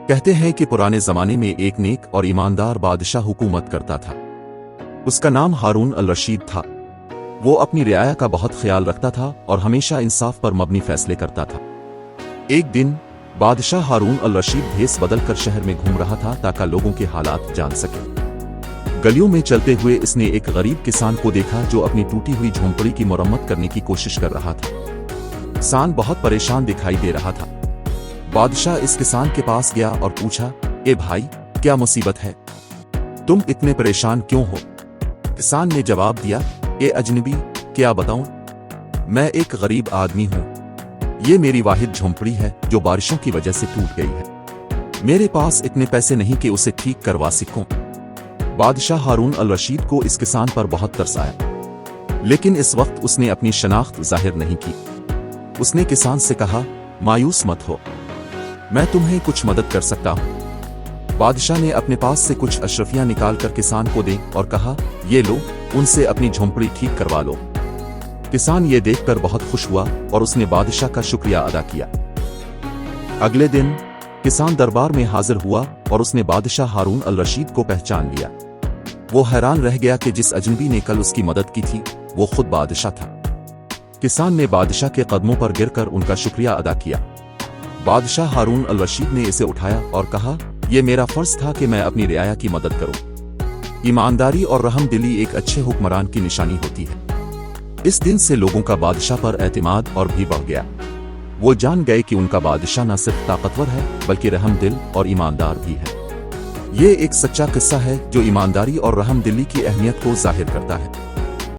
کہتے ہیں کہ پرانے زمانے میں ایک نیک اور ایماندار بادشاہ حکومت کرتا تھا۔ اس کا نام ہارون الرشید تھا۔ وہ اپنی رعایا کا بہت خیال رکھتا تھا اور ہمیشہ انصاف پر مبنی فیصلے کرتا تھا۔ ایک دن بادشاہ ہارون الرشید بھیس بدل کر شہر میں گھوم رہا تھا تاکہ لوگوں کے حالات جان سکے۔ گلیوں میں چلتے ہوئے اس نے ایک غریب کسان کو دیکھا جو اپنی ٹوٹی ہوئی جھونپڑی کی مرمت کرنے کی کوشش کر رہا تھا۔ کسان بہت پریشان دکھائی دے رہا تھا۔ بادشاہ اس کسان کے پاس گیا اور پوچھا، اے بھائی، کیا مصیبت ہے؟ تم اتنے پریشان کیوں ہو؟ کسان نے جواب دیا، اے اجنبی، کیا بتاؤں؟ میں ایک غریب آدمی ہوں۔ یہ میری واحد جھونپڑی ہے جو بارشوں کی وجہ سے ٹوٹ گئی ہے۔ میرے پاس اتنے پیسے نہیں کہ اسے ٹھیک کروا سکوں۔ بادشاہ ہارون الرشید کو اس کسان پر بہت ترس آیا، لیکن اس وقت اس نے اپنی شناخت ظاہر نہیں کی۔ اس نے کسان سے کہا، مایوس مت ہو، میں تمہیں کچھ مدد کر سکتا ہوں۔ بادشاہ نے اپنے پاس سے کچھ اشرفیاں نکال کر کسان کو دیں اور کہا، یہ لو، ان سے اپنی جھونپڑی ٹھیک کروا لو۔ کسان یہ دیکھ کر بہت خوش ہوا اور اس نے بادشاہ کا شکریہ ادا کیا۔ اگلے دن کسان دربار میں حاضر ہوا اور اس نے بادشاہ ہارون الرشید کو پہچان لیا۔ وہ حیران رہ گیا کہ جس اجنبی نے کل اس کی مدد کی تھی وہ خود بادشاہ تھا۔ کسان نے بادشاہ کے قدموں پر گر کر ان کا شکریہ ادا کیا۔ بادشاہ ہارون الرشید نے اسے اٹھایا اور کہا، یہ میرا فرض تھا کہ میں اپنی رعایا کی مدد کروں۔ ایمانداری اور رحم دلی ایک اچھے حکمران کی نشانی ہوتی ہے۔ اس دن سے لوگوں کا بادشاہ پر اعتماد اور بھی بڑھ گیا۔ وہ جان گئے کہ ان کا بادشاہ نہ صرف طاقتور ہے بلکہ رحم دل اور ایماندار بھی ہے۔ یہ ایک سچا قصہ ہے جو ایمانداری اور رحم دلی کی اہمیت کو ظاہر کرتا ہے۔